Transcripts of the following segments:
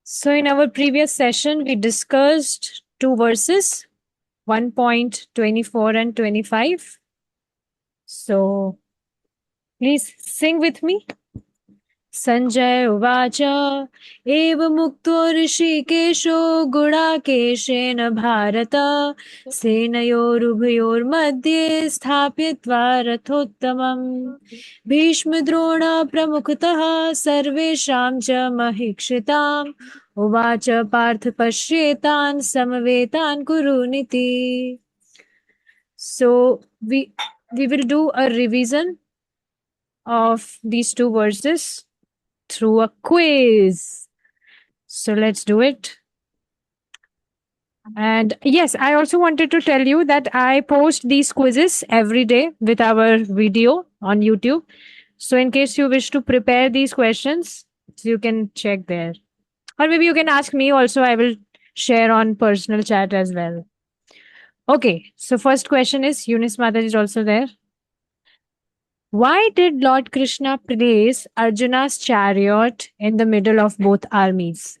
So, in our previous session, we discussed two verses 1.24 and 25. So, please sing with me. Sanjay Uvacha Eva Mukto Rishikesho Gudakeshen Bharata Senayorubhayor Madhye Sthapyatva Rathottamam Bhishma Drona Pramukhataha Sarvesham Cha Mahikshitaam Uvacha Parth Pashyetan Samvetan Kuruniti. So we will do a revision of these two verses through a quiz. So let's do it. And yes, I also wanted to tell you that I post these quizzes every day with our video on YouTube. So in case you wish to prepare these questions, you can check there. Or maybe you can ask me also. I will share on personal chat as well. Okay, so first question is Eunice Mataji is also there. Why did Lord Krishna place Arjuna's chariot in the middle of both armies?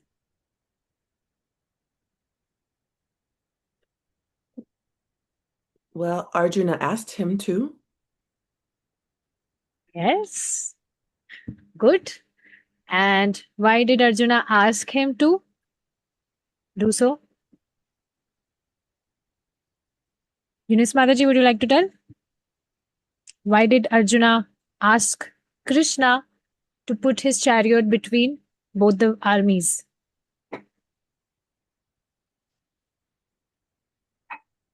Well, Arjuna asked him to. Yes. Good. And why did Arjuna ask him to do so? Eunice Mataji, would you like to tell? Why did Arjuna ask Krishna to put his chariot between both the armies?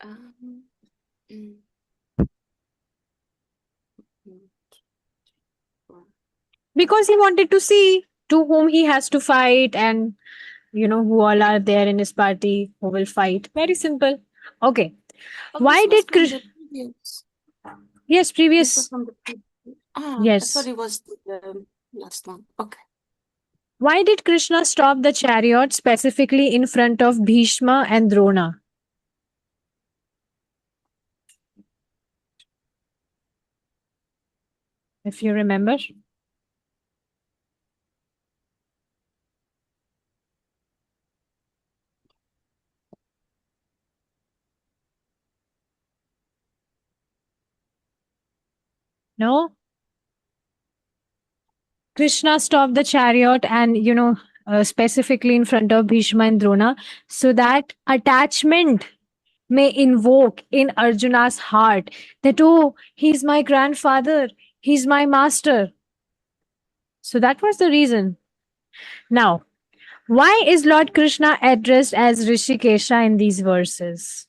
Um, mm, mm, Because he wanted to see to whom he has to fight and who all are there in his party who will fight. Very simple. Okay. oh, Why this was did from Krishna? the previous. Yes, This was previous. from the previous. I thought Yes. it was the last one. Okay. Why did Krishna stop the chariot specifically in front of Bhishma and Drona? If you remember. No? Krishna stopped the chariot and, specifically in front of Bhishma and Drona, so that attachment may invoke in Arjuna's heart that, oh, he's my grandfather, he's my master. So that was the reason. Now, why is Lord Krishna addressed as Rishikesha in these verses?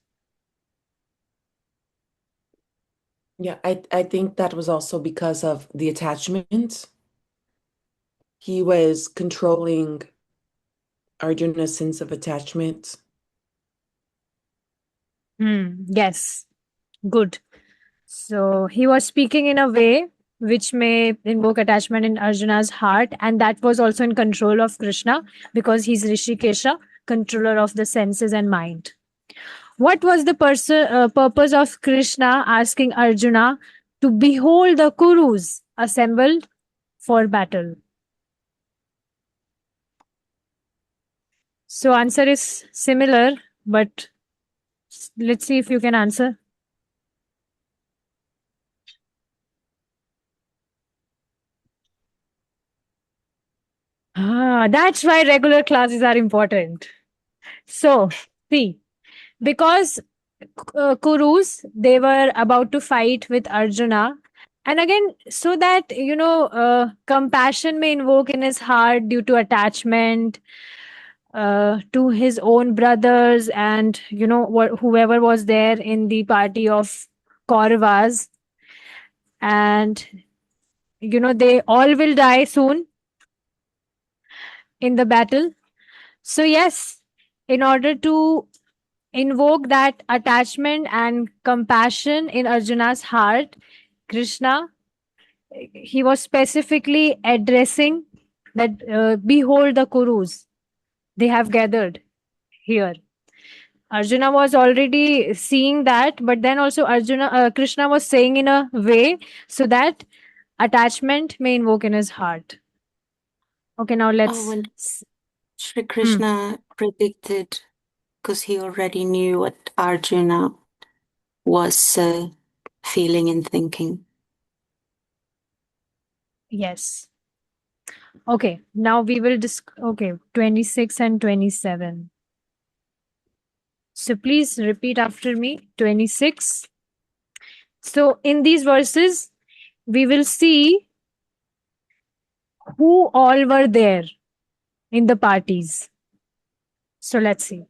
Yeah, I think that was also because of the attachment. He was controlling Arjuna's sense of attachment. Yes, good. So he was speaking in a way which may invoke attachment in Arjuna's heart, and that was also in control of Krishna because he's Rishikesha, controller of the senses and mind. What was the purpose of Krishna asking Arjuna to behold the Kurus assembled for battle? So answer is similar, but let's see if you can answer. That's why regular classes are important. So, see, because Kurus, they were about to fight with Arjuna. And again, so that, compassion may invoke in his heart due to attachment to his own brothers and, whoever was there in the party of Kauravas. And, they all will die soon in the battle. So, yes, in order to invoke that attachment and compassion in Arjuna's heart, Krishna, he was specifically addressing that behold the Kurus, they have gathered here. Arjuna was already seeing that, but then also Krishna was saying in a way so that attachment may invoke in his heart. Okay, now Oh, let's. when Shri Krishna predicted, because he already knew what Arjuna was feeling and thinking. Yes. Okay, now we will 26 and 27. So please repeat after me. 26. So in these verses, we will see who all were there in the parties. So let's see.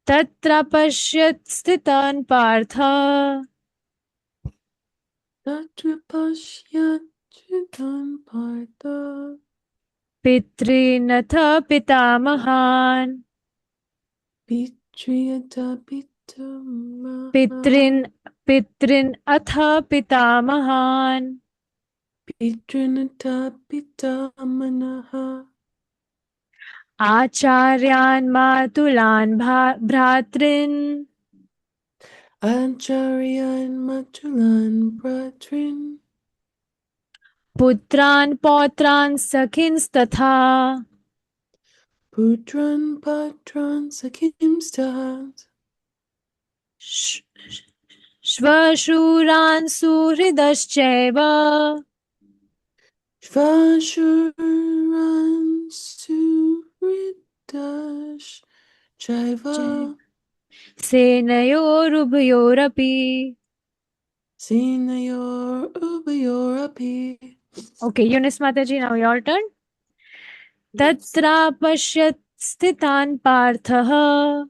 Tatra pashyat sthitan partha Tatra pashyat chitam partha pitrinatha pitamahan pitriyata pitamaha pitrin atha pitamahan pitrinata pitamanaha Acharyan matulan bhratrin Acharyan matulan bratrin putran potran sakhins tatha Putran patran sakimstat sh- shvashuran suhridaschaiva Shvashuran suridash Jaiva senayorubhayorapi. Sinayor Ubayorapi Okay, Eunice Mataji, now your turn. Yes. Tatra pashyat sthitan parthah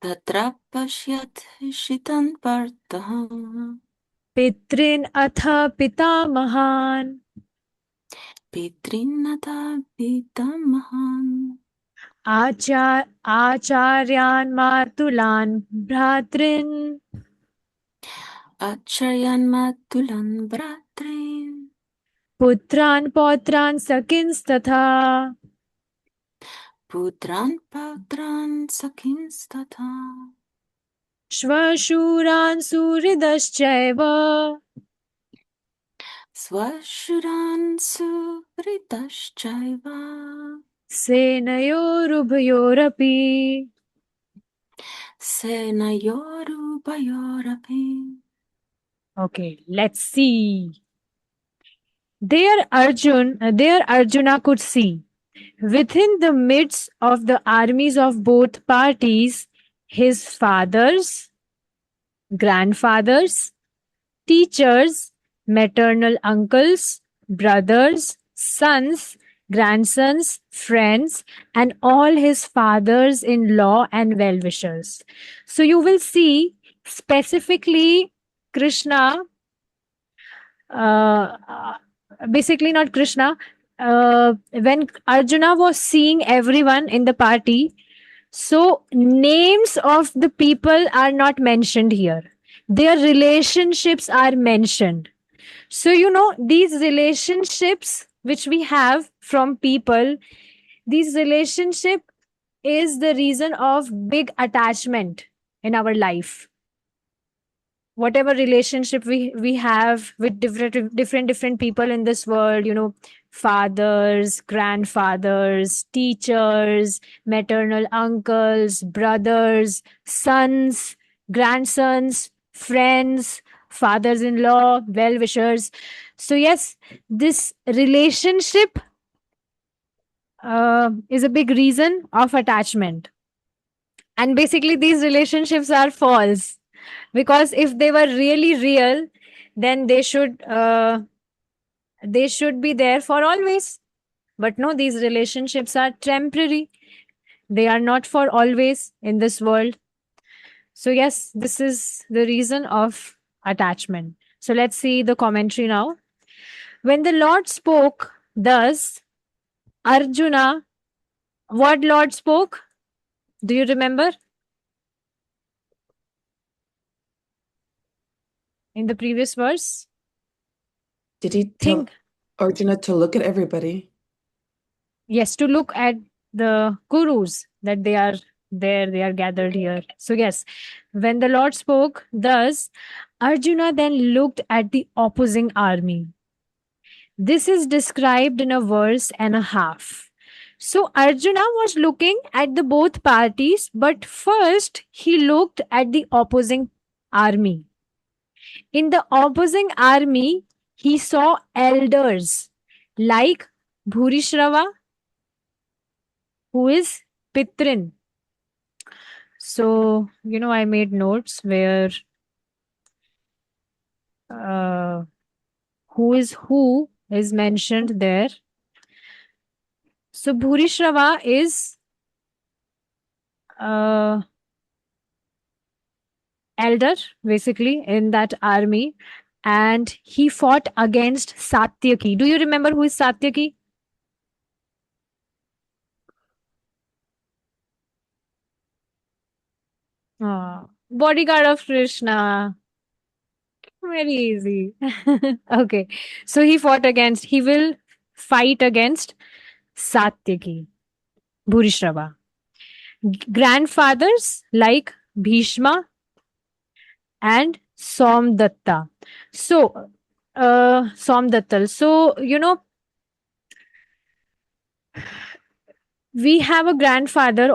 Tatra pashyat shitan partah pitrin atha pitamahan pitrinata pitamahan Acharyan matulan bhratrin acharyan matulan bratrin putran potran sakins tatha putran pautran sakhinstatha shvashuran suhridaschaiva swashuran suhridaschaiva senayorubhayorapi. senayorubayorapi. Okay, let's see. There Arjuna could see, within the midst of the armies of both parties, his fathers, grandfathers, teachers, maternal uncles, brothers, sons, grandsons, friends, and all his fathers in law and well wishers. So you will see specifically Krishna, uh, basically not Krishna. When Arjuna was seeing everyone in the party, so names of the people are not mentioned here. Their relationships are mentioned. So, these relationships which we have from people, these relationship is the reason of big attachment in our life. Whatever relationship we have with different people in this world, fathers, grandfathers, teachers, maternal uncles, brothers, sons, grandsons, friends, fathers-in-law, well-wishers. So yes, this relationship is a big reason of attachment. And basically these relationships are false, because if they were really real, then they should be there for always. But no, these relationships are temporary. They are not for always in this world. So yes, this is the reason of attachment. So let's see the commentary now. When the Lord spoke thus, Arjuna, what Lord spoke? Do you remember? In the previous verse? Did he tell Think. Arjuna to look at everybody? Yes, to look at the Kurus, that they are there, they are gathered here. So, yes, when the Lord spoke thus, Arjuna then looked at the opposing army. This is described in a verse and a half. So Arjuna was looking at the both parties, but first he looked at the opposing army. In the opposing army, he saw elders like Bhurishrava, who is Pitrin. So, I made notes where uh, who is mentioned there. So, Bhurishrava is elder basically in that army, and he fought against Satyaki. Do you remember who is Satyaki? Bodyguard of Krishna. Very easy. Okay. So he will fight against Satyaki, Bhurishrava. Grandfathers like Bhishma and Somdatta. So, Somdattal. So, we have a grandfather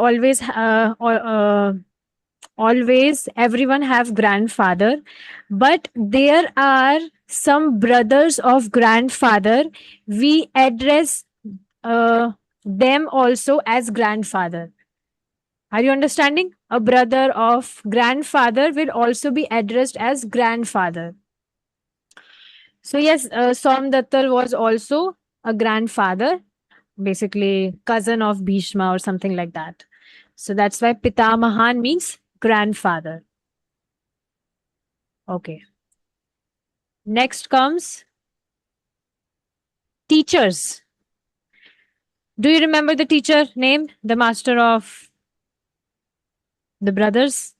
always everyone have grandfather, but there are some brothers of grandfather. We address them also as grandfather. Are you understanding? A brother of grandfather will also be addressed as grandfather. So yes, Somdattar was also a grandfather, basically cousin of Bhishma or something like that. So that's why Pitamahan means grandfather. Okay. Next comes teachers. Do you remember the teacher name? The master of the brothers?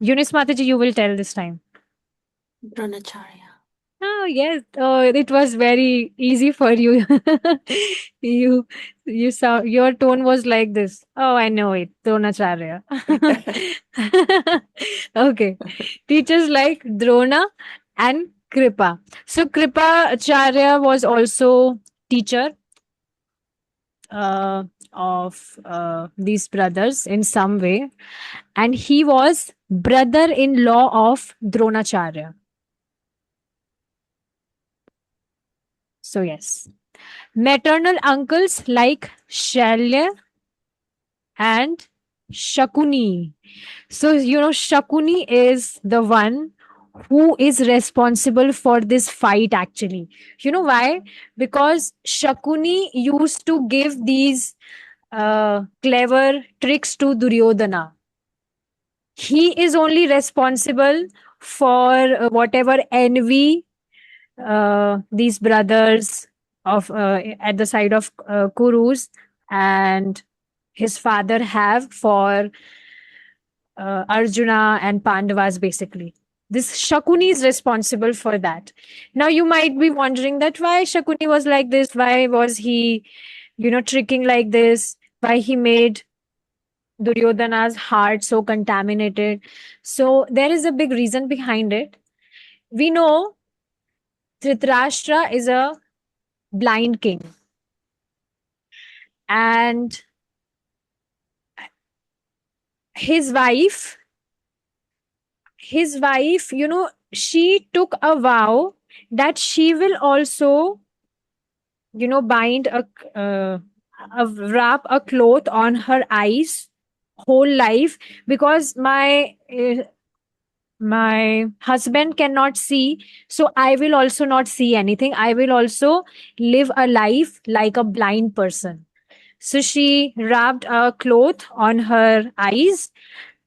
Eunice Mataji, you will tell this time. Dronacharya. Oh yes. Oh, it was very easy for you. You saw your tone was like this. Oh, I know it. Dronacharya. Okay. Teachers like Drona and Kripa. So Kripa Acharya was also teacher of these brothers in some way, and he was brother-in-law of Dronacharya. So yes, maternal uncles like Shalya and Shakuni. So Shakuni is the one who is responsible for this fight actually. You know why? Because Shakuni used to give these clever tricks to Duryodhana. He is only responsible for whatever envy these brothers of at the side of Kurus and his father have for Arjuna and Pandavas basically. This Shakuni is responsible for that. Now you might be wondering that why Shakuni was like this, why was he, tricking like this, why he made Duryodhana's heart so contaminated. So there is a big reason behind it. We know Dhritarashtra is a blind king. And his wife, she took a vow that she will also, bind wrap a cloth on her eyes whole life, because my husband cannot see, so I will also not see anything. I will also live a life like a blind person. So she wrapped a cloth on her eyes,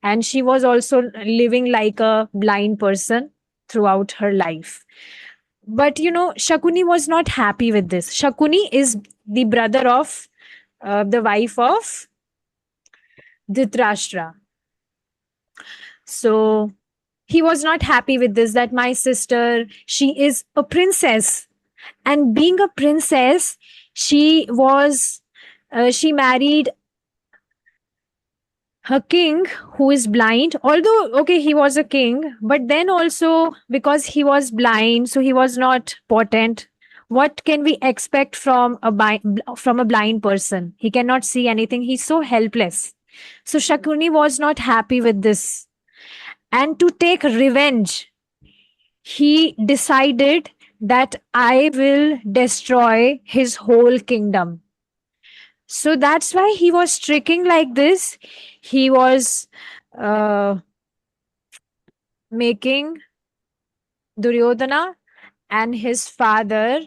and she was also living like a blind person throughout her life. But Shakuni was not happy with this. Shakuni is the brother of the wife of Dhritarashtra. So he was not happy with this, that my sister, she is a princess, and being a princess, she married a king who is blind, although okay, he was a king, but then also because he was blind, so he was not potent. What can we expect from from a blind person? He cannot see anything, he's so helpless. So Shakuni was not happy with this, and to take revenge, he decided that I will destroy his whole kingdom. So that's why he was tricking like this. He was uh, making Duryodhana and his father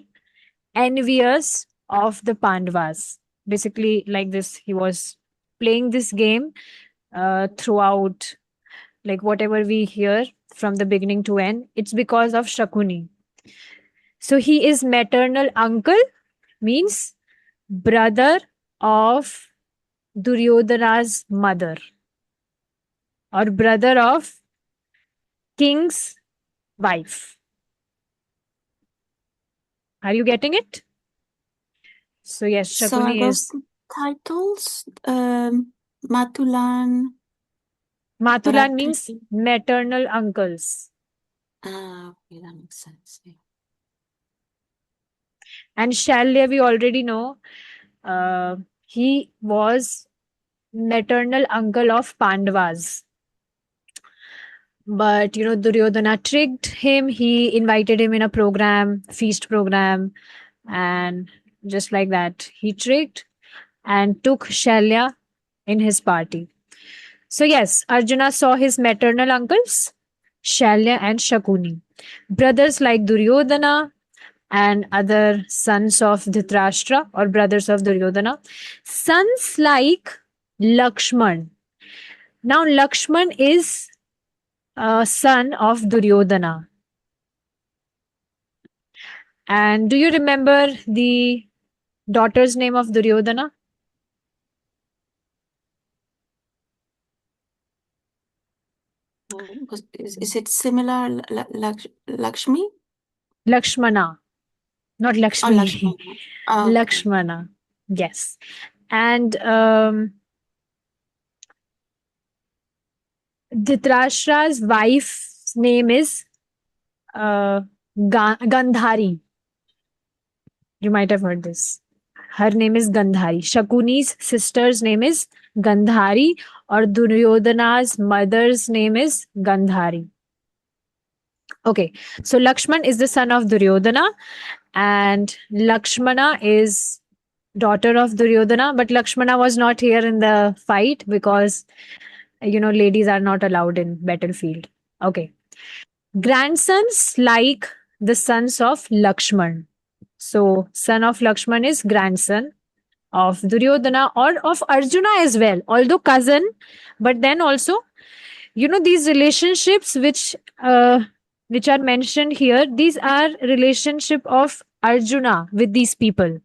envious of the Pandavas. Basically, like this, he was playing this game throughout, like whatever we hear from the beginning to end. It's because of Shakuni. So he is maternal uncle, means brother of Duryodhana's mother, or brother of king's wife. Are you getting it? So yes, So are Shakuni those is titles? Matulan, Matulan means Bharatan? maternal uncles, Ah, okay, that makes sense. Yeah. and Shalya we already know. He was maternal uncle of Pandavas. But Duryodhana tricked him. He invited him in a program, feast program, and just like that, he tricked and took Shalya in his party. So, yes, Arjuna saw his maternal uncles, Shalya and Shakuni, brothers like Duryodhana and other sons of Dhritarashtra or brothers of Duryodhana, sons like Lakshman. Now, Lakshman is a son of Duryodhana. And do you remember the daughter's name of Duryodhana? Is it similar, Lakshmi? Lakshmana, not Oh, Lakshmi. Lakshmana. Oh, okay. Lakshmana. Yes. And Dhritarashtra's wife's name is Gandhari. You might have heard this. Her name is Gandhari. Shakuni's sister's name is Gandhari, or Duryodhana's mother's name is Gandhari. Okay, so Lakshman is the son of Duryodhana, and Lakshmana is daughter of Duryodhana, but Lakshmana was not here in the fight because ladies are not allowed in battlefield. Okay. Grandsons like the sons of Lakshman. So son of Lakshman is grandson of Duryodhana or of Arjuna as well, although cousin, but then also these relationships which are mentioned here, these are relationship of Arjuna with these people.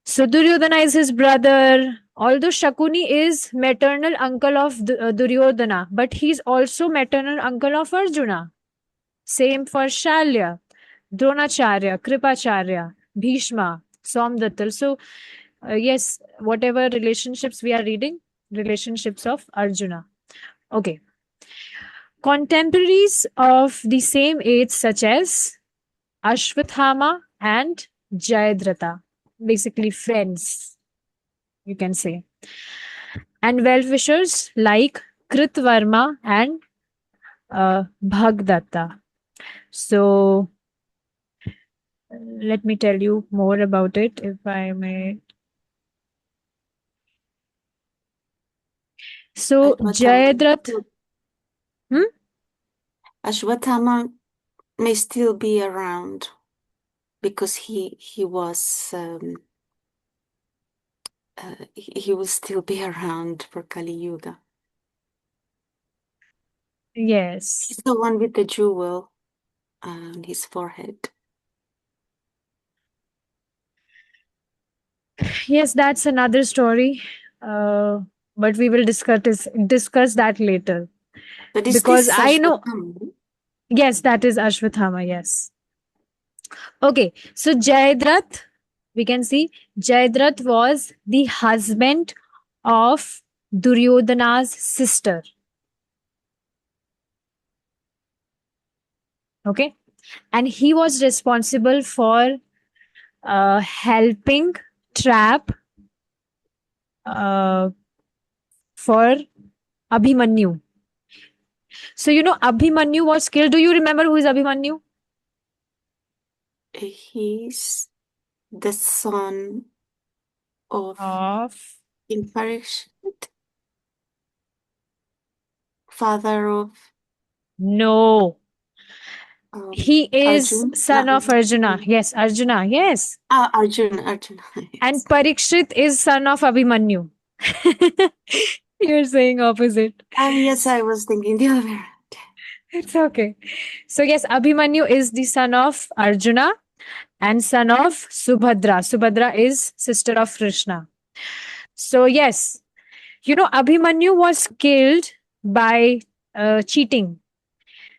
So Duryodhana is his brother, although Shakuni is maternal uncle of Duryodhana, but he's also maternal uncle of Arjuna. Same for Shalya, Dronacharya, Kripacharya, Bhishma, Somdattal. So yes, whatever relationships we are reading, relationships of Arjuna. Okay. Contemporaries of the same age, such as Ashwathama and Jayadratha, basically friends, you can say, and well-wishers like Kritvarma and Bhagdatta. So let me tell you more about it, if I may. So Jayadrath. Ashwatthama may still be around because he was he will still be around for Kali Yuga. Yes. He's the one with the jewel on his forehead. Yes, that's another story. But we will discuss that later. But is Because this I know. Ashwatthama? Yes, that is Ashwathama, yes. Okay, so Jayadrath, we can see Jayadrath was the husband of Duryodhana's sister. Okay. And he was responsible for helping trap uh, for Abhimanyu. So, Abhimanyu was killed. Do you remember who is Abhimanyu? He's the son of Of King Parikshit, father of No. He is Arjun. son of Arjuna. Yes, Arjuna. Yes. Arjuna. And Yes. Parikshit is son of Abhimanyu. You're saying opposite. Yes, I was thinking the other way around. It's okay. So, yes, Abhimanyu is the son of Arjuna and son of Subhadra. Subhadra is sister of Krishna. So, yes, Abhimanyu was killed by cheating.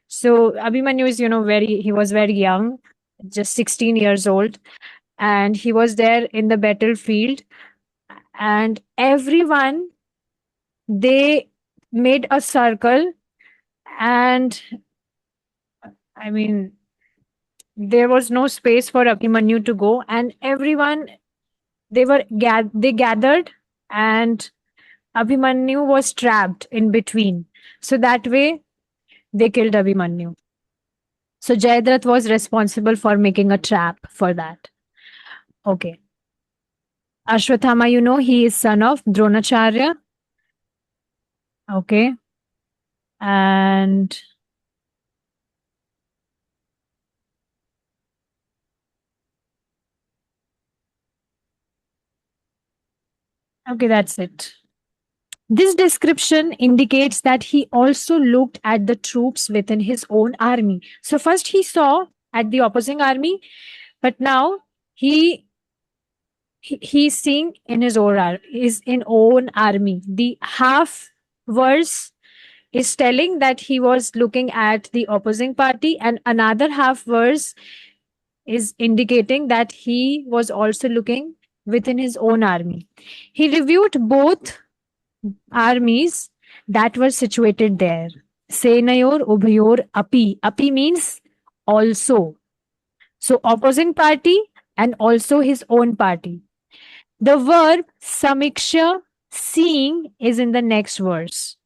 So, Abhimanyu is, he was very young, just 16 years old, and he was there in the battlefield. And everyone, they made a circle, and I mean, there was no space for Abhimanyu to go, and everyone they gathered, and Abhimanyu was trapped in between. So that way they killed Abhimanyu. So Jayadratha was responsible for making a trap for that. Okay. Ashwathama, he is son of Dronacharya. Okay. And okay, that's it. This description indicates that he also looked at the troops within his own army. So first he saw at the opposing army, but now he's seeing in his own army. The half verse is telling that he was looking at the opposing party, and another half verse is indicating that he was also looking within his own army. He reviewed both armies that were situated there. Senayor Ubhayor Api. Api means also. So opposing party and also his own party. The verb samiksha, seeing, is in the next verse.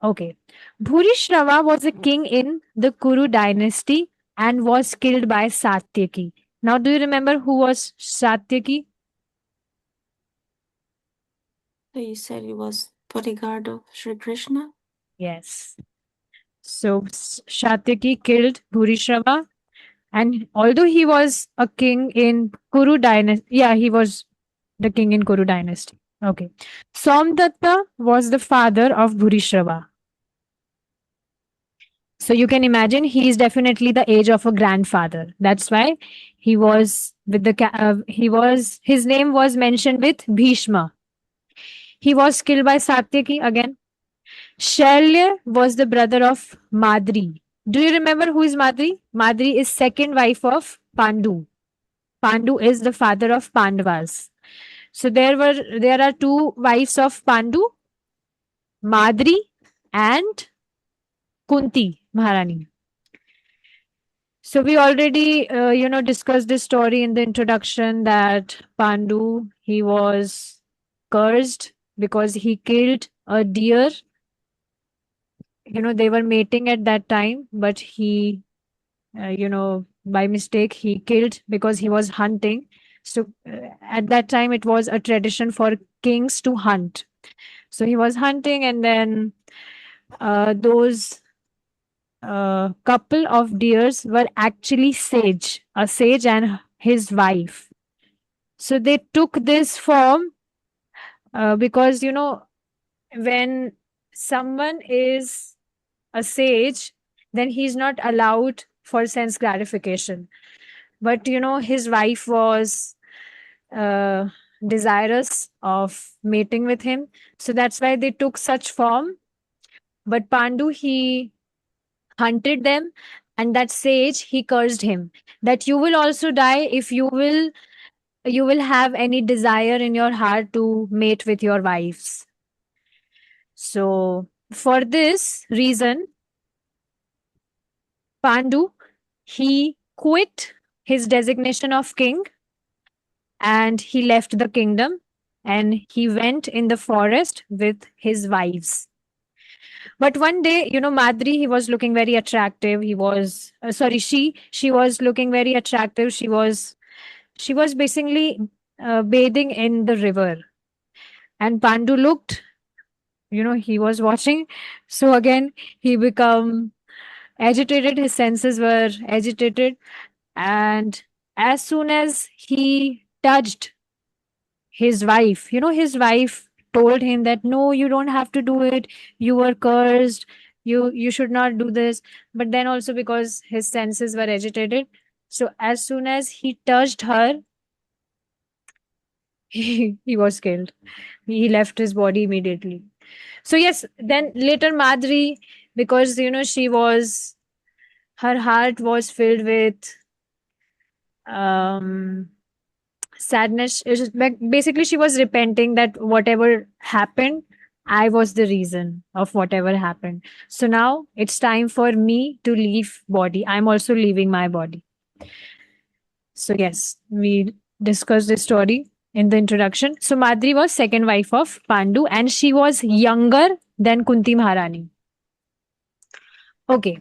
Okay. Bhurishrava was a king in the Kuru dynasty and was killed by Satyaki. Now, do you remember who was Satyaki? So you said he was bodyguard of Sri Krishna? Yes. So Satyaki killed Bhurishrava, and although he was a king in Kuru dynasty, he was the king in Kuru dynasty. Okay. Somdatta was the father of Bhurishrava. So you can imagine he is definitely the age of a grandfather. That's why he was with his name was mentioned with Bhishma. He was killed by Satyaki again. Shailya was the brother of Madri. Do you remember who is Madri? Madri is second wife of Pandu. Pandu is the father of Pandavas. So there are two wives of Pandu, Madri and Kunti Maharani. So we already discussed this story in the introduction that Pandu, he was cursed because he killed a deer. They were mating at that time, but he by mistake he killed because he was hunting. So at that time it was a tradition for kings to hunt. So he was hunting, and then those couple of deers were actually a sage and his wife. So they took this form because when someone is a sage, then he's not allowed for sense gratification. But his wife was uh, desirous of mating with him, so that's why they took such form. But Pandu, he hunted them, and that sage, he cursed him that you will also die if you will have any desire in your heart to mate with your wives. So, for this reason, Pandu, he quit his designation of king and he left the kingdom and he went in the forest with his wives. But one day, Madri, he was looking very attractive. He was, sorry, she was looking very attractive. She was basically bathing in the river. And Pandu looked, he was watching. So again, he become agitated. His senses were agitated. And as soon as he touched his wife, his wife told him that, no, you don't have to do it. You were cursed. You should not do this. But then also because his senses were agitated. So as soon as he touched her, he was killed. He left his body immediately. So yes, then later Madri, because her heart was filled with um sadness. Basically, she was repenting that whatever happened, I was the reason of whatever happened. So now it's time for me to leave body. I'm also leaving my body. So yes, we discussed this story in the introduction. So Madri was second wife of Pandu and she was younger than Kunti Maharani. Okay.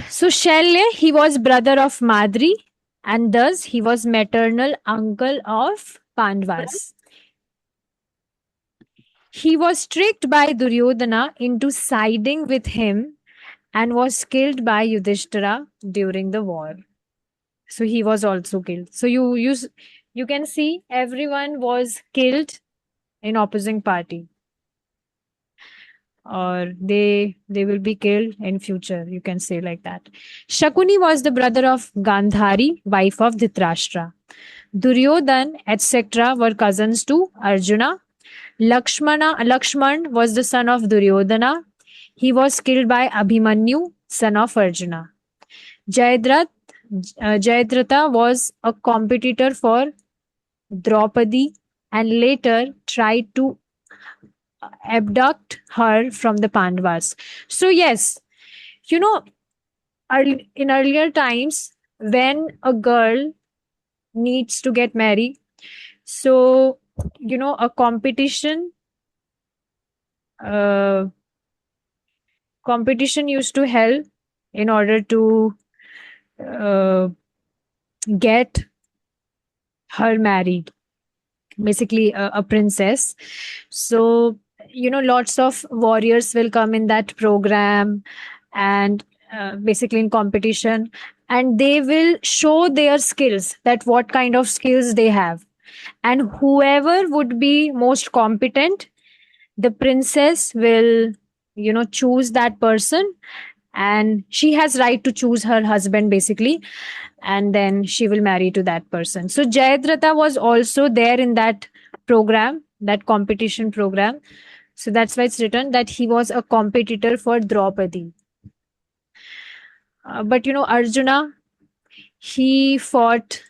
So Shalya, he was brother of Madri and thus he was maternal uncle of Pandavas. He was tricked by Duryodhana into siding with him and was killed by Yudhishthira during the war. So he was also killed. So you can see everyone was killed in opposing party, or they will be killed in future. You can say like that. Shakuni was the brother of Gandhari, wife of Dhritarashtra. Duryodhan, etc., were cousins to Arjuna. Lakshman was the son of Duryodhana. He was killed by Abhimanyu, son of Arjuna. Jayadratha was a competitor for Draupadi and later tried to abduct her from the Pandavas. So yes, you know, in earlier times, when a girl needs to get married, so a uh, competition used to help in order to uh, get her married, basically a princess. So lots of warriors will come in that program and basically in competition, and they will show their skills, that what kind of skills they have, and whoever would be most competent, the princess will choose that person, and she has right to choose her husband basically, and then she will marry to that person. So Jayadratha was also there in that program, that competition program. So that's why it's written that he was a competitor for Draupadi. But Arjuna, he fought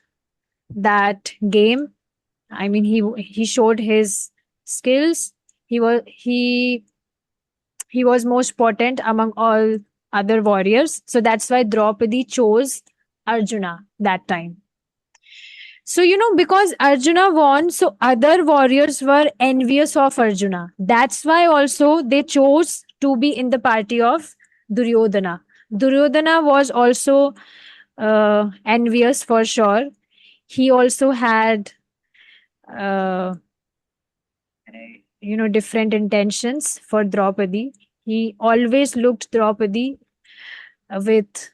that game. I mean, he showed his skills. He was most potent among all other warriors. So that's why Draupadi chose Arjuna that time. So, because Arjuna won, so other warriors were envious of Arjuna. That's why also they chose to be in the party of Duryodhana. Duryodhana was also envious for sure. He also had, uh, different intentions for Draupadi. He always looked Draupadi with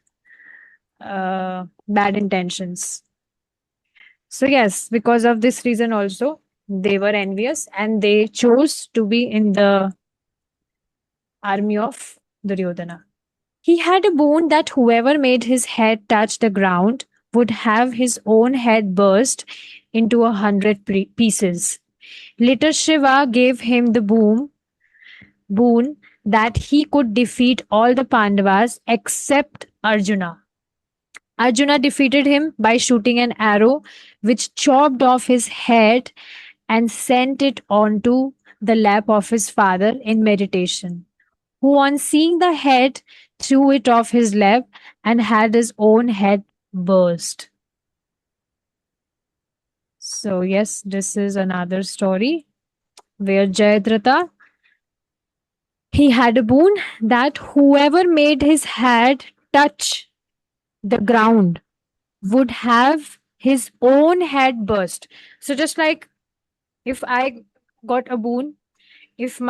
bad intentions. So yes, because of this reason also, they were envious and they chose to be in the army of Duryodhana. He had a boon that whoever made his head touch the ground would have his own head burst into 100 pieces. Later Shiva gave him the boon that he could defeat all the Pandavas except Arjuna. Arjuna defeated him by shooting an arrow which chopped off his head and sent it onto the lap of his father in meditation, who on seeing the head threw it off his lap and had his own head burst. So, yes, this is another story where Jayadratha, he had a boon that whoever made his head touch the ground would have his own head burst. So just like if I got a boon, if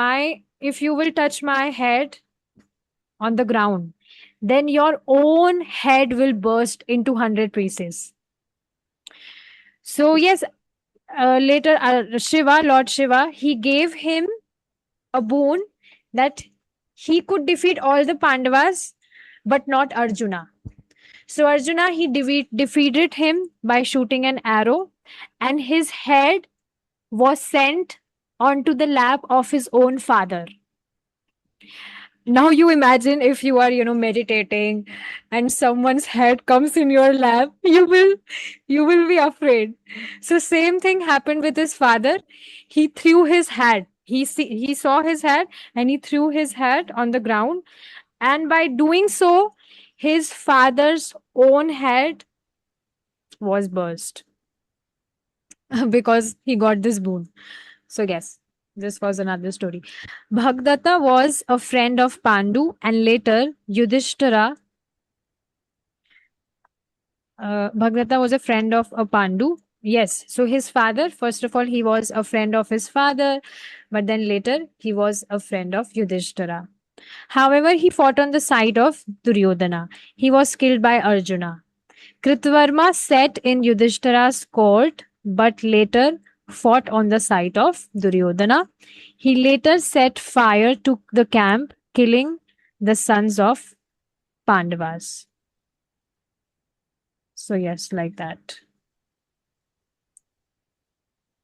you will touch my head on the ground, then your own head will burst into 100 pieces. So yes, later Lord Shiva, he gave him a boon that he could defeat all the Pandavas, but not Arjuna. So Arjuna, he defeated him by shooting an arrow, and his head was sent onto the lap of his own father. Now you imagine if you are, meditating and someone's head comes in your lap, you will be afraid. So same thing happened with his father. He threw his head. He saw his head and he threw his head on the ground, and by doing so, his father's own head was burst because he got this boon. So, yes, this was another story. Bhagdatta was a friend of Pandu, and later Yudhishthira. Bhagdatta was a friend of a Pandu. Yes, so his father, first of all, he was a friend of his father, but then later he was a friend of Yudhishthira. However, he fought on the side of Duryodhana. He was killed by Arjuna. Kritvarma sat in Yudhishthira's court, but later fought on the side of Duryodhana. He later set fire to the camp, killing the sons of Pandavas. So, yes, like that.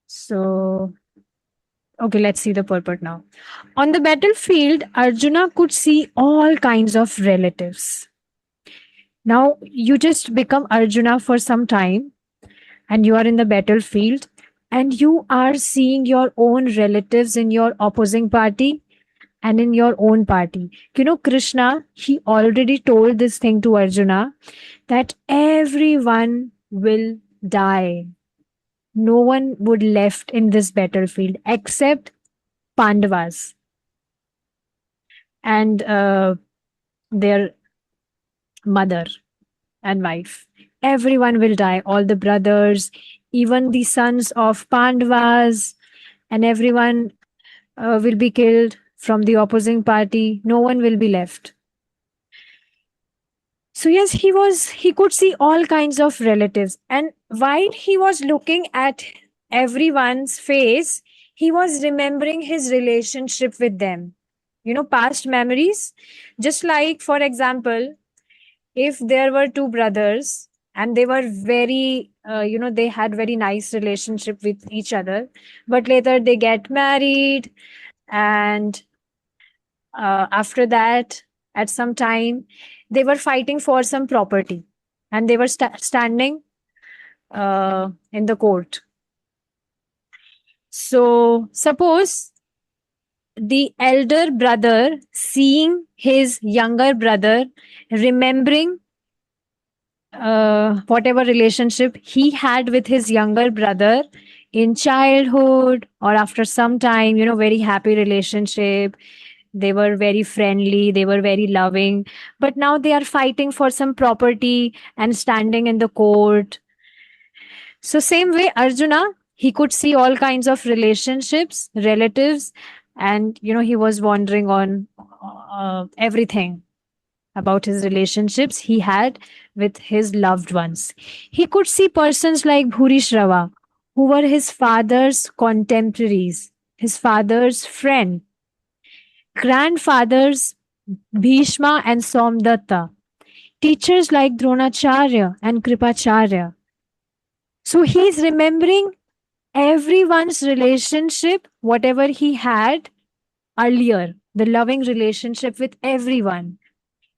So, okay, let's see the purport now. On the battlefield, Arjuna could see all kinds of relatives. Now, you just become Arjuna for some time and you are in the battlefield and you are seeing your own relatives in your opposing party and in your own party. Krishna, he already told this thing to Arjuna that everyone will die. No one would left in this battlefield except Pandavas and their mother and wife. Everyone will die, all the brothers, even the sons of Pandavas, and everyone will be killed from the opposing party. No one will be left. So yes, he could see all kinds of relatives, and while he was looking at everyone's face, he was remembering his relationship with them. Past memories. Just like, for example, if there were two brothers and they were very they had very nice relationship with each other, but later they get married, and after that, at some time, they were fighting for some property, and they were standing in the court. So suppose the elder brother seeing his younger brother, remembering whatever relationship he had with his younger brother in childhood or after some time, very happy relationship. They were very friendly, they were very loving, but now they are fighting for some property and standing in the court. So, same way, Arjuna, he could see all kinds of relationships, relatives, and he was wondering on everything about his relationships he had with his loved ones. He could see persons like Bhurishrava, who were his father's contemporaries, his father's friend, grandfathers Bhishma and Somdatta, teachers like Dronacharya and Kripacharya. So he's remembering everyone's relationship, whatever he had earlier, the loving relationship with everyone.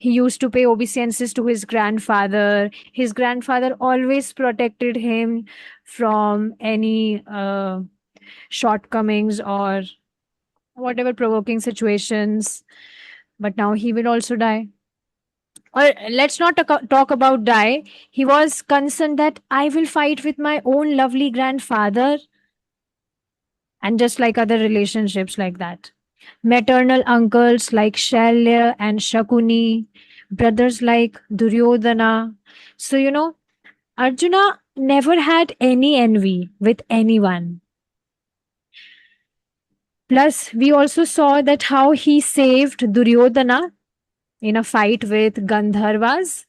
He used to pay obeisances to his grandfather. His grandfather always protected him from any shortcomings or whatever provoking situations, but now he will also die. Or let's not talk about die. He was concerned that I will fight with my own lovely grandfather, and just like other relationships like that. Maternal uncles like Shalya and Shakuni, brothers like Duryodhana. So, Arjuna never had any envy with anyone. Plus, we also saw that how he saved Duryodhana in a fight with Gandharvas.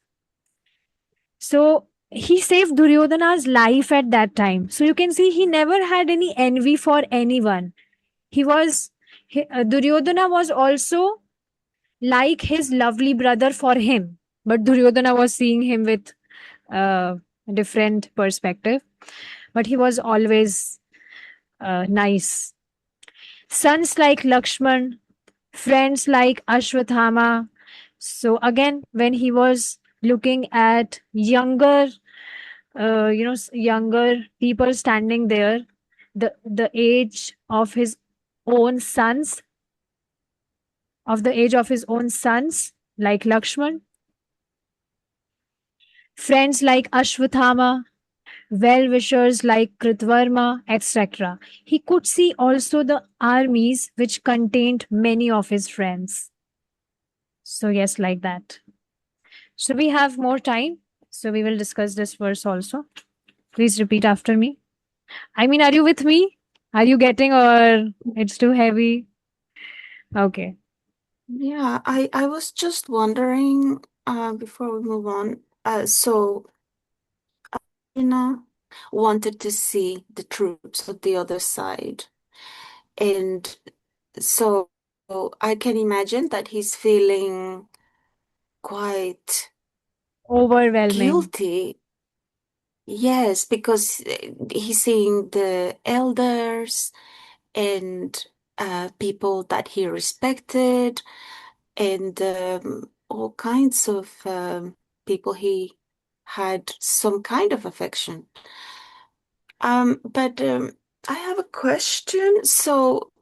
So, he saved Duryodhana's life at that time. So, you can see he never had any envy for anyone. Duryodhana was also like his lovely brother for him, but Duryodhana was seeing him with a different perspective. But he was always nice. Sons like Lakshman, friends like Ashwathama. So again, when he was looking at younger people standing there, the age of his own sons, like Lakshman, friends like Ashwathama, well-wishers like Kritvarma, etc. He could see also the armies which contained many of his friends. So yes, like that. So we have more time. So we will discuss this verse also. Please repeat after me. I mean, are you with me? Are you getting, or it's too heavy? Okay. Yeah, I was just wondering, before we move on, so Arjuna wanted to see the troops of the other side, and so I can imagine that he's feeling quite Overwhelming. guilty. Yes, because he's seeing the elders and people that he respected, and all kinds of people he had some kind of affection. But I have a question. So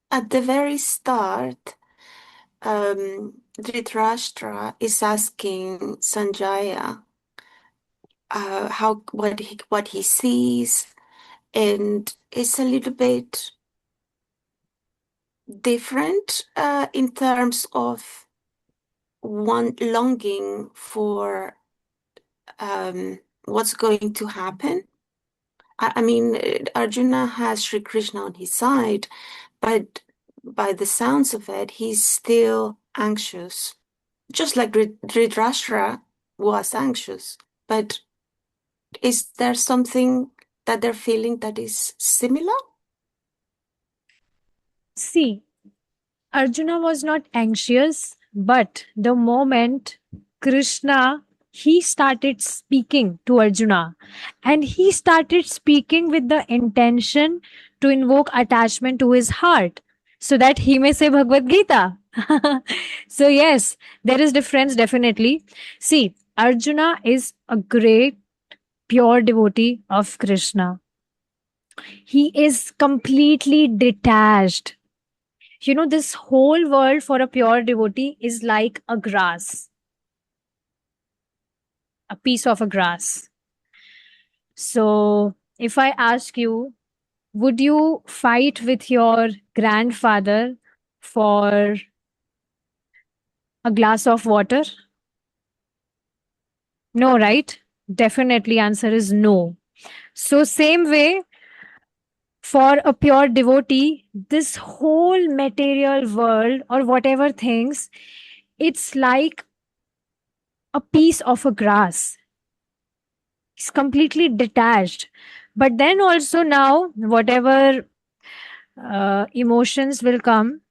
at the very start, Dhritarashtra is asking Sanjaya what he sees, and it's a little bit different in terms of one longing for what's going to happen. I mean, Arjuna has Sri Krishna on his side, but by the sounds of it, he's still anxious, just like Dhritarashtra was anxious. But is there something that they're feeling that is similar? See, Arjuna was not anxious, but the moment he started speaking to Arjuna, and he started speaking with the intention to invoke attachment to his heart so that he may say Bhagavad Gita. So, yes, there is difference definitely. See, Arjuna is a great pure devotee of Krishna. He is completely detached. This whole world for a pure devotee is like a grass, a piece of a grass. So, if I ask you, would you fight with your grandfather for a glass of water? No, right? Definitely, answer is no. So, same way, for a pure devotee, this whole material world or whatever things, it's like a piece of a grass. He's completely detached. But then also now, whatever emotions will come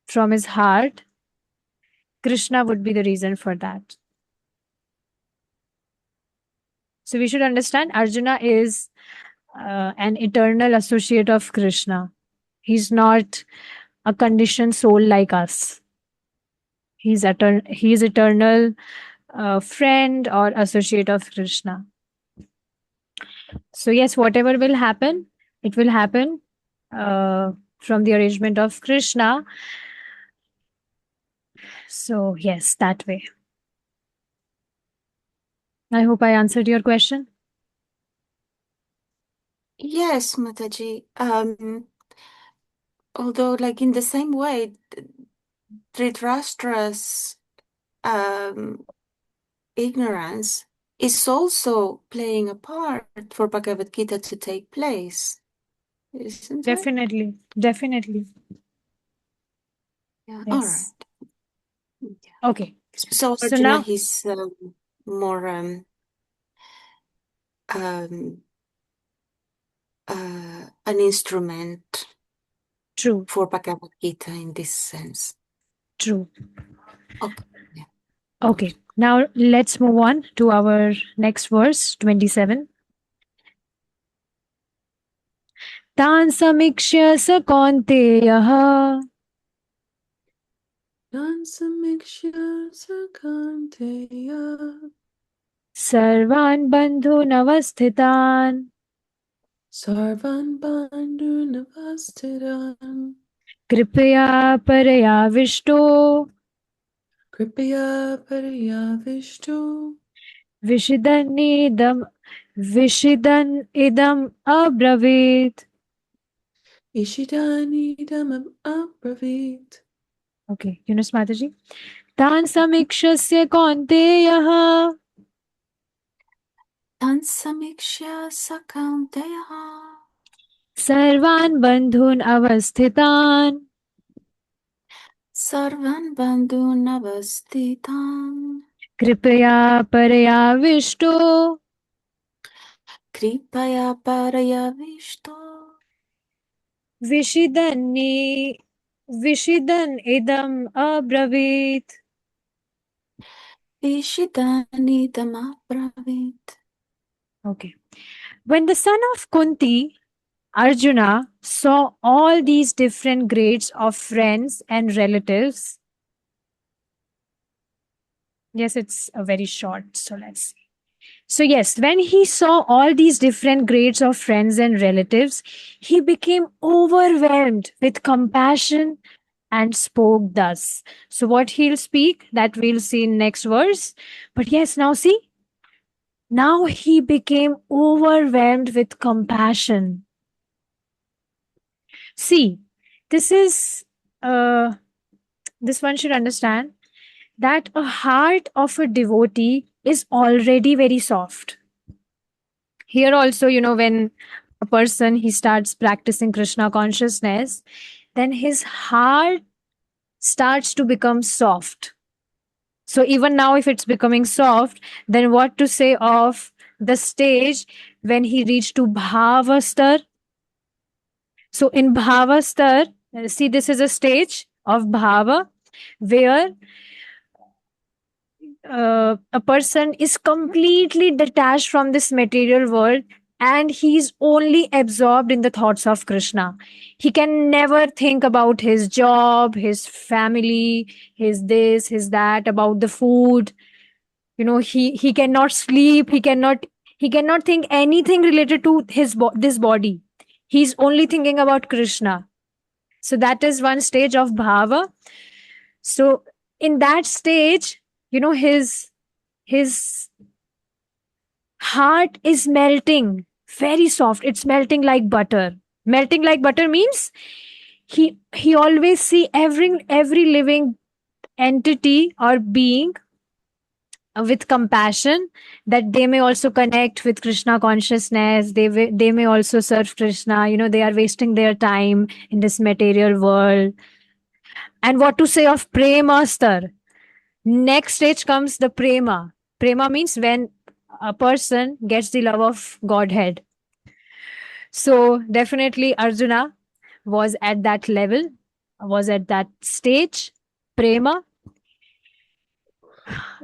from his heart, Krishna would be the reason for that. So we should understand Arjuna is an eternal associate of Krishna. He's not a conditioned soul like us. He's eternal friend or associate of Krishna. So yes, whatever will happen, it will happen from the arrangement of Krishna. So, yes, that way. I hope I answered your question. Yes, Mataji. Although, like in the same way, Dhritarashtra's ignorance is also playing a part for Bhagavad Gita to take place, isn't it? Definitely. Definitely. Yeah. All Yes. right. Yeah. Okay. So So Arjuna, now, he's more an instrument true. for Bhagavad Gita in this sense. True. Okay. Yeah. Okay. Now let's move on to our next verse, 27. तान् समीक्ष्य स कौन्तेयः Nan samikshya sakanteya सर्वान् बन्धूनवस्थितान् sarvan bandhunavastiram कृपया परयाविष्टो kripaya pariyavishtu विषिदन्निदम् विषिदन् इदम् अब्रवीत्. ishidanidamam abravit. Okay, Yunus Mataji. तान् समीक्षस्य कौन्तेयः Tan samikshya sakanteyaha सर्वान् बन्धून् अवस्थितान् sarvan bandhunavastitan कृपया परयाविष्टो kripaya parayavishto विषिदन्नि विषिदन् इदम् अब्रवीत्. ishidanidam abravit. Okay. When the son of Kunti, Arjuna, saw all these different grades of friends and relatives. Yes, it's a very short, so let's see. So, yes, when he saw all these different grades of friends and relatives, he became overwhelmed with compassion and spoke thus. So, what he'll speak, that we'll see in next verse. But yes, now see, now he became overwhelmed with compassion. See, this is, this one should understand that a heart of a devotee is already very soft. Here also, when a person he starts practicing Krishna consciousness, then his heart starts to become soft. So even now, if it's becoming soft, then what to say of the stage when he reached to Bhavastar? So in Bhavastar, see, this is a stage of Bhava where a person is completely detached from this material world and he's only absorbed in the thoughts of Krishna. He can never think about his job, his family, his this, his that, about the food. He cannot sleep. He cannot think anything related to this body. He's only thinking about Krishna. So that is one stage of bhava. So in that stage, his heart is melting very soft. It's melting like butter. Melting like butter means he always see every living entity or being with compassion, that they may also connect with Krishna consciousness. They may also serve Krishna. They are wasting their time in this material world. And what to say of prema star? Next stage comes the prema. Prema means when a person gets the love of Godhead. So definitely Arjuna was at that level, was at that stage, prema.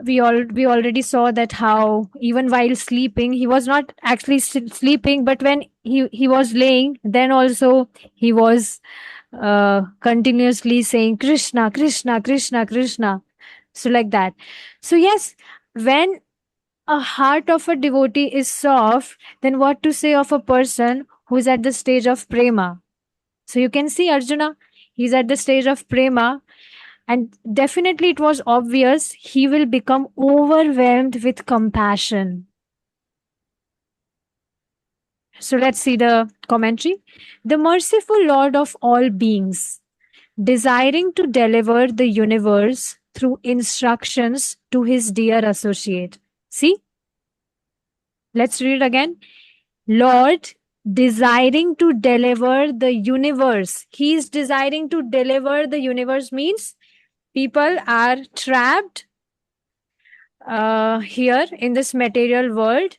We already saw that how even while sleeping he was not actually sleeping, but when he was laying, then also he was continuously saying Krishna, Krishna, Krishna, Krishna. So like that. So yes, when a heart of a devotee is soft, then what to say of a person who is at the stage of prema? So you can see Arjuna, he's at the stage of prema, and definitely it was obvious he will become overwhelmed with compassion. So let's see the commentary. The merciful Lord of all beings, desiring to deliver the universe through instructions to his dear associate. See, let's read it again. Lord, desiring to deliver the universe. He is desiring to deliver the universe means people are trapped here in this material world,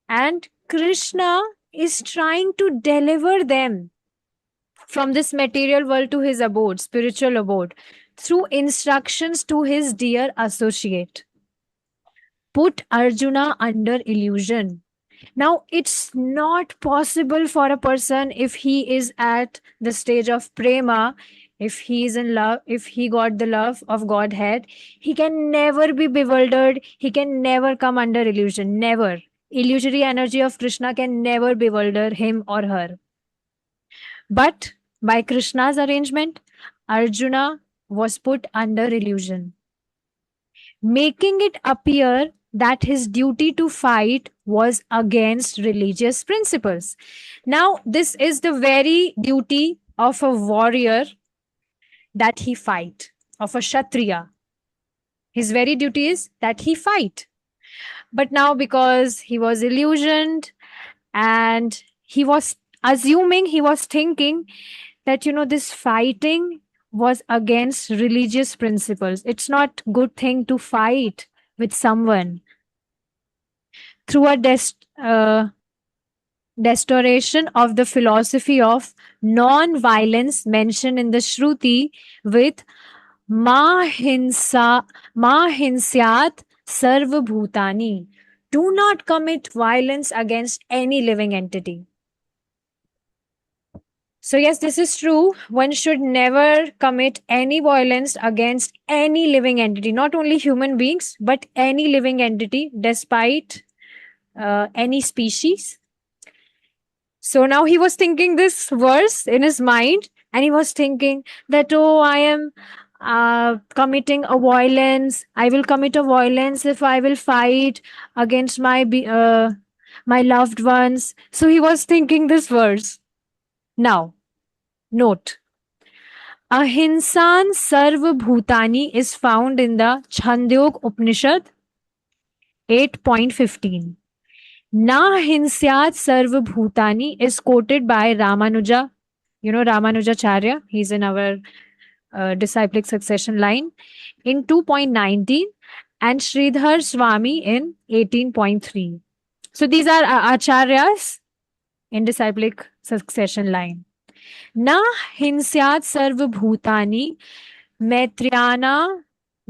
and Krishna is trying to deliver them from this material world to his abode, spiritual abode, through instructions to his dear associate. Put Arjuna under illusion. Now, it's not possible for a person, if he is at the stage of prema, if he is in love, if he got the love of Godhead, he can never be bewildered. He can never come under illusion. Never. Illusory energy of Krishna can never bewilder him or her. But by Krishna's arrangement, Arjuna was put under illusion, making it appear that his duty to fight was against religious principles. Now, this is the very duty of a warrior, that he fight, of a Kshatriya. His very duty is that he fight. But now, because he was illusioned and he was assuming, he was thinking that, this fighting was against religious principles. It's not good thing to fight with someone. Through a restoration of the philosophy of non-violence mentioned in the Shruti with ma hinsyat sarva bhutani. Do not commit violence against any living entity. So yes, this is true. One should never commit any violence against any living entity, not only human beings, but any living entity, despite any species. So now he was thinking this verse in his mind, and he was thinking that, oh, I am committing a violence. I will commit a violence if I will fight against my loved ones. So he was thinking this verse. Now, note, Ahinsan Sarva Bhutani is found in the Chandogya Upanishad 8.15. Na hinsyat sarva bhutani is quoted by Ramanuja. You know Ramanujacharya, he's in our disciplic succession line in 2.19, and Sridhar Swami in 18.3. So these are acharyas in disciplic succession line. Na hinsyat sarva bhutani maitriyana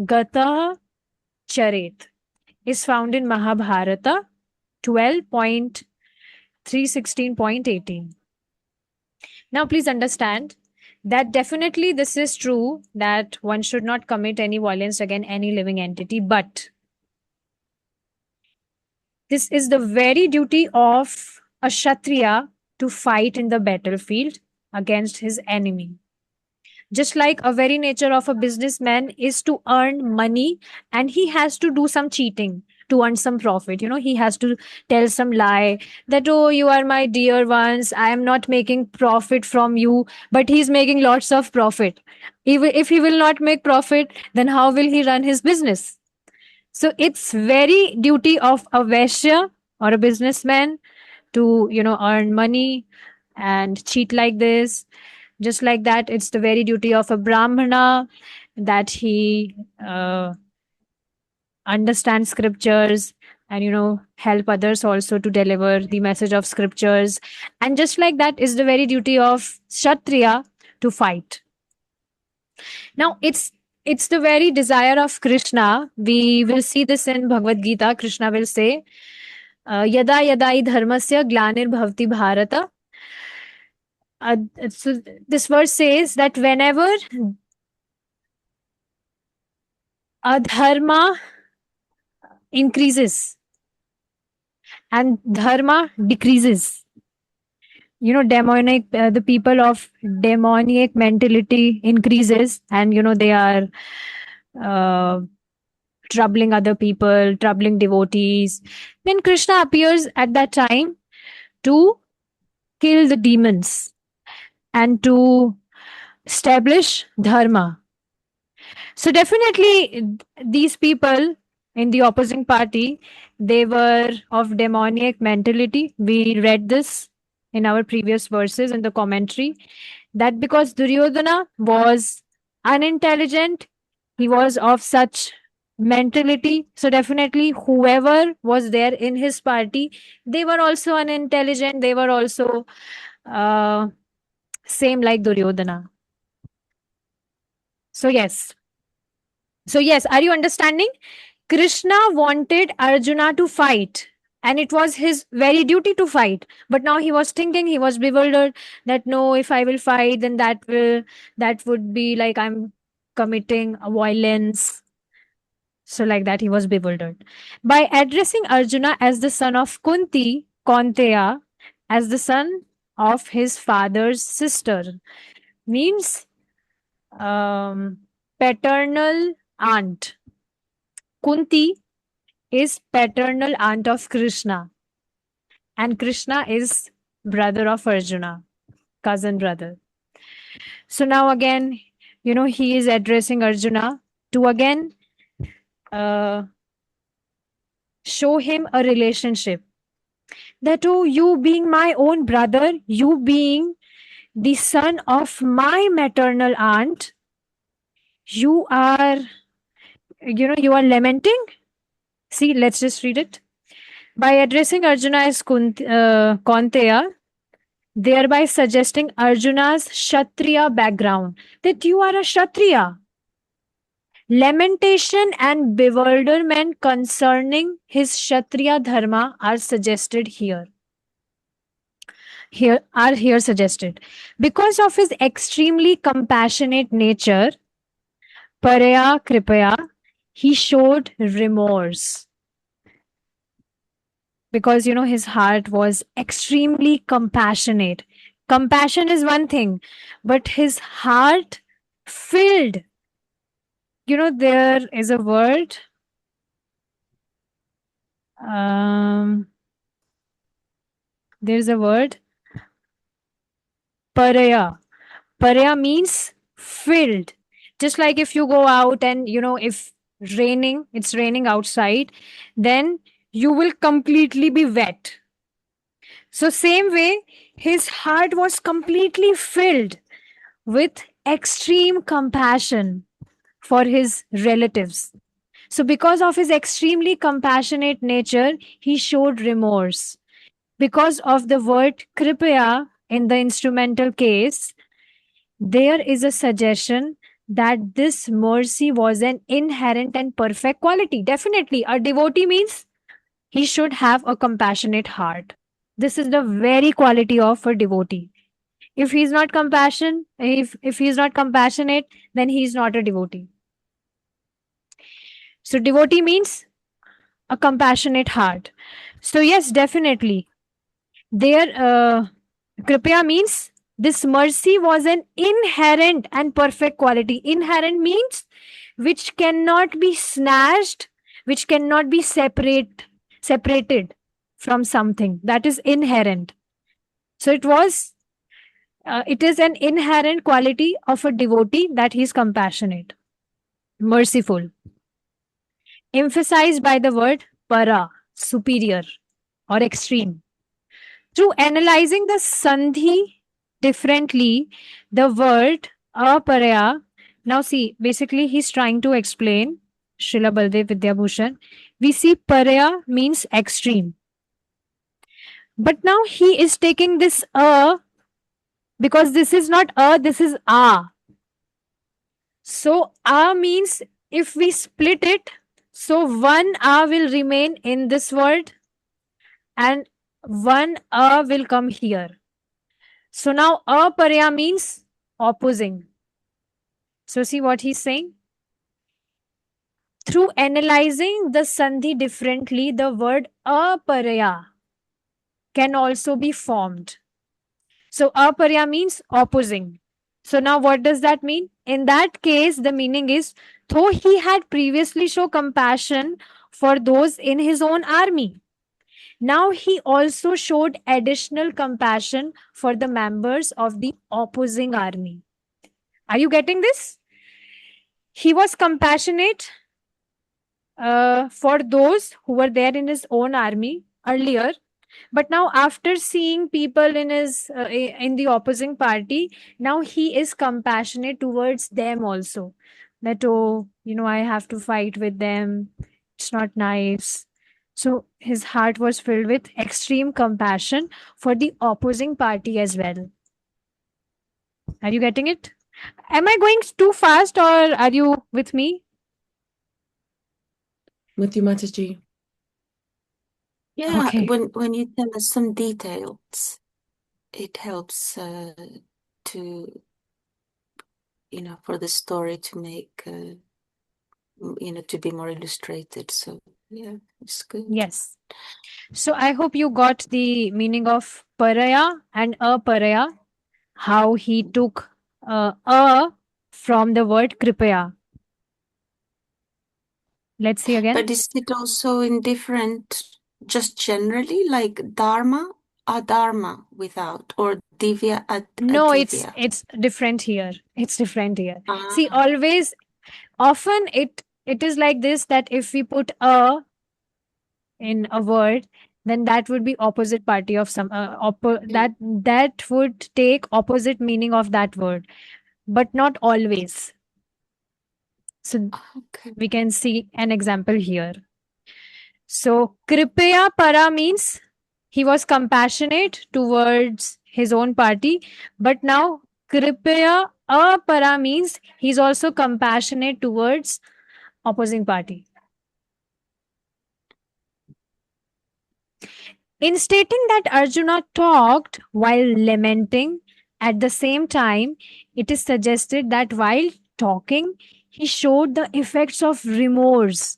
gata charet is found in Mahabharata 12.316.18. Now, please understand that definitely this is true, that one should not commit any violence against any living entity, but this is the very duty of a Kshatriya to fight in the battlefield against his enemy. Just like a very nature of a businessman is to earn money, and he has to do some cheating to earn some profit. He has to tell some lie that, oh, you are my dear ones, I am not making profit from you, but he's making lots of profit. If he will not make profit, then how will he run his business? So it's very duty of a Vaishya or a businessman to, earn money and cheat like this. Just like that, it's the very duty of a Brahmana that he understand scriptures and help others also to deliver the message of scriptures. And just like that is the very duty of Kshatriya to fight. Now it's the very desire of Krishna. We will see this in Bhagavad Gita. Krishna will say, yada yada hi dharmasya glanir bhavati bharata. So this verse says that whenever adharma increases and dharma decreases, demonic, the people of demoniac mentality increases, and they are uh, troubling other people, troubling devotees. Then Krishna appears at that time to kill the demons and to establish dharma. So definitely these people in the opposing party, they were of demoniac mentality. We read this in our previous verses in the commentary, that because Duryodhana was unintelligent, he was of such mentality. So definitely whoever was there in his party, they were also unintelligent. They were also uh, same like Duryodhana. So yes. So yes, are you understanding? Krishna wanted Arjuna to fight, and it was his very duty to fight. But now he was thinking, he was bewildered that no, if I will fight, then that would be like I'm committing a violence. So like that, he was bewildered. By addressing Arjuna as the son of Kunti, Kaunteya, as the son of his father's sister, means paternal aunt. Kunti is paternal aunt of Krishna, and Krishna is brother of Arjuna, cousin brother. So now again, he is addressing Arjuna to again show him a relationship. That, oh, you being my own brother, you being the son of my maternal aunt, you are, you are lamenting. See, let's just read it. By addressing Arjuna as Kaunteya, thereby suggesting Arjuna's Kshatriya background, that you are a Kshatriya. Lamentation and bewilderment concerning his Kshatriya dharma are suggested here. Here suggested. Because of his extremely compassionate nature, Paraya Kripaya, he showed remorse. Because his heart was extremely compassionate. Compassion is one thing, but his heart filled. There is a word. There's a word. Paraya. Paraya means filled. Just like if you go out and if it's raining outside, then you will completely be wet. So same way, his heart was completely filled with extreme compassion for his relatives. So because of his extremely compassionate nature, he showed remorse. Because of the word kripaya in the instrumental case, there is a suggestion that this mercy was an inherent and perfect quality. Definitely, a devotee means he should have a compassionate heart. This is the very quality of a devotee. If he's not if he's not compassionate, then he's not a devotee. So devotee means a compassionate heart. So yes, definitely. There, kripaya means this mercy was an inherent and perfect quality. Inherent means which cannot be snatched, which cannot be separated from something. That is inherent. So it is an inherent quality of a devotee that he is compassionate, merciful. Emphasized by the word para, superior or extreme. Through analyzing the sandhi differently, the word aparaya, now see, basically he's trying to explain, Srila Baldev Vidyabhushan, we see paraya means extreme. But now he is taking this because this is not this is a. So a means if we split it, so one a will remain in this word and one a will come here. So now aparya means opposing. So see what he's saying? Through analyzing the sandhi differently, the word aparaya can also be formed. So aparya means opposing. So now what does that mean? In that case, the meaning is, though he had previously shown compassion for those in his own army, now he also showed additional compassion for the members of the opposing army. Are you getting this? He was compassionate for those who were there in his own army earlier, but now after seeing people in his in the opposing party, now he is compassionate towards them also. That, oh, I have to fight with them. It's not nice. So his heart was filled with extreme compassion for the opposing party as well. Are you getting it? Am I going too fast, or are you with me? With you, Mataji. Yeah, Okay. when you tell us some details, it helps to, for the story to make, to be more illustrated. So yeah, it's good. Yes. So I hope you got the meaning of paraya and aparaya, how he took a from the word kripaya. Let's see again. But is it also in different, just generally, like dharma, adharma without, or divya, No, it's adivya? different here. It's different here. See, Ah, often it is like this, that if we put a in a word, then that would be opposite party of some that would take opposite meaning of that word, but not always. So okay. we can see an example here. So kripaya para means he was compassionate towards his own party, but now kripaya apara means he's also compassionate towards opposing party. In stating that Arjuna talked while lamenting, at the same time, it is suggested that while talking, he showed the effects of remorse.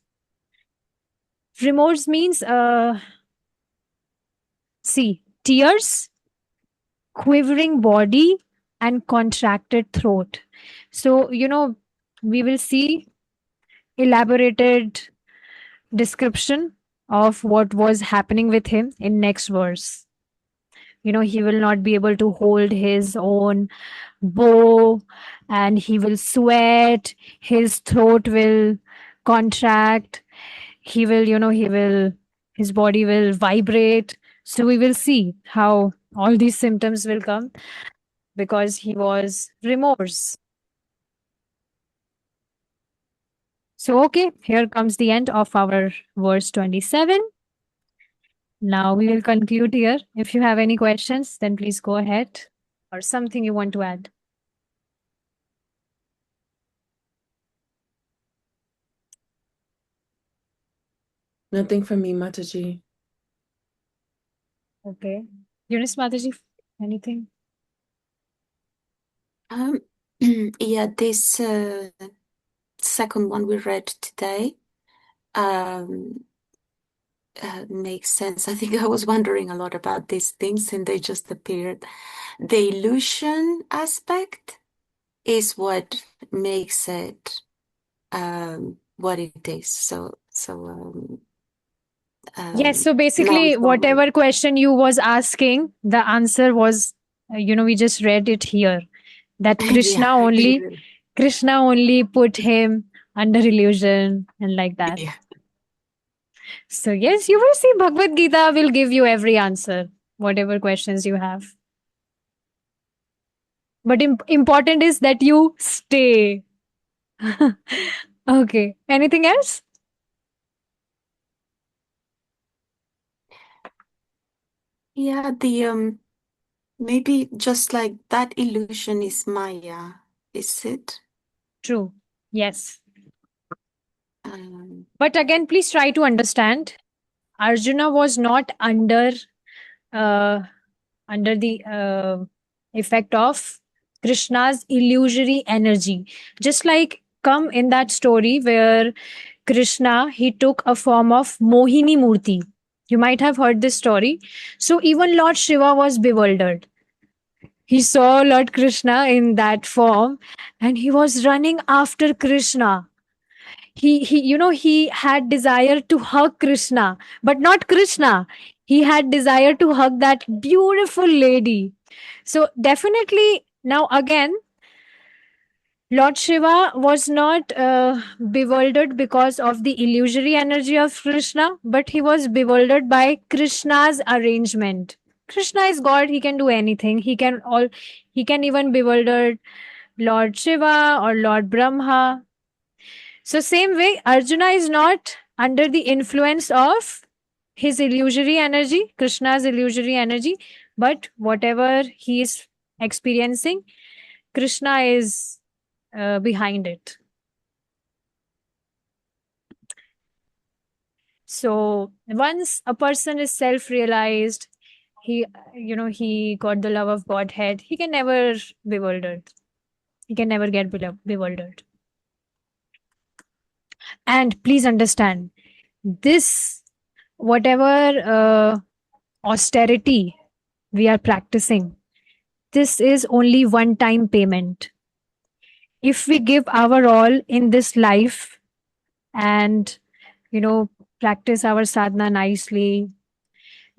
Remorse means, see, tears, quivering body, and contracted throat. So, we will see elaborated description of what was happening with him in next verse. He will not be able to hold his own bow, and he will sweat, his throat will contract, his body will vibrate. So we will see how all these symptoms will come because he was remorse. So, okay, here comes the end of our verse 27. Now we will conclude here. If you have any questions, then please go ahead, or something you want to add. Nothing from me, Mataji. Okay. Eunice Mataji, anything? Yeah, this second one we read today makes sense. I think I was wondering a lot about these things and they just appeared. The illusion aspect is what makes it what it is. Yes. So Now basically, it's all right. whatever question you was asking, the answer was, we just read it here, that Yeah, Krishna only put him under illusion and like that. yeah. So yes, you will see Bhagavad Gita will give you every answer, whatever questions you have. But important is that you stay. Okay. Anything else? Yeah, the maybe just like that illusion is Maya, is it? True. Yes. Um, But again, please try to understand. Arjuna was not uh, under the effect of Krishna's illusory energy. Just like come in that story where Krishna, he took a form of Mohini Murti. You might have heard this story. So even Lord Shiva was bewildered. He saw Lord Krishna in that form and he was running after Krishna. He had desire to hug Krishna, but not Krishna. He had desire to hug that beautiful lady. So definitely now again, Lord Shiva was not bewildered because of the illusory energy of Krishna, but he was bewildered by Krishna's arrangement. Krishna is God; he can do anything. He can even bewilder Lord Shiva or Lord Brahma. So same way, Arjuna is not under the influence of his illusory energy, Krishna's illusory energy, but whatever he is experiencing, Krishna is behind it. So once a person is self-realized, he got the love of Godhead. He can never bewildered. He can never get bewildered. And please understand this, whatever austerity we are practicing, this is only one time payment. If we give our all in this life and practice our sadhana nicely,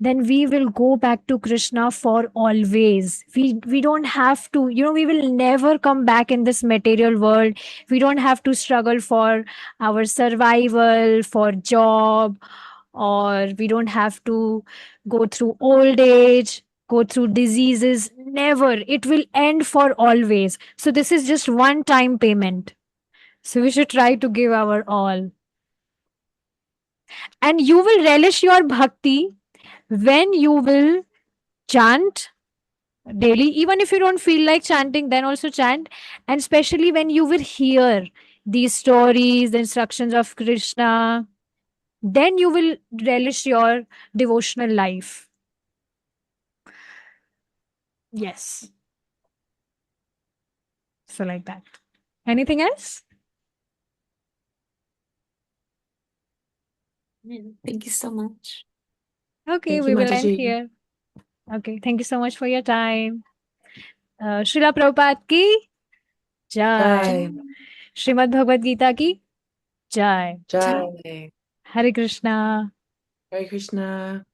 then we will go back to Krishna for always. We don't have to, we will never come back in this material world. We don't have to struggle for our survival, for job, or we don't have to go through old age, go through diseases. Never. It will end for always. So this is just one time payment. So we should try to give our all. And you will relish your bhakti when you will chant daily. Even if you don't feel like chanting, then also chant. And especially when you will hear these stories, the instructions of Krishna, then you will relish your devotional life. Yes. So like that. Anything else? Thank you so much. Okay, Thank we you, will end Mataji. here. Okay, thank you so much for your time. Srila Prabhupada ki jai. Jai. Srimad Bhagavad Gita ki jai. Jai. Hare Krishna. Hare Krishna.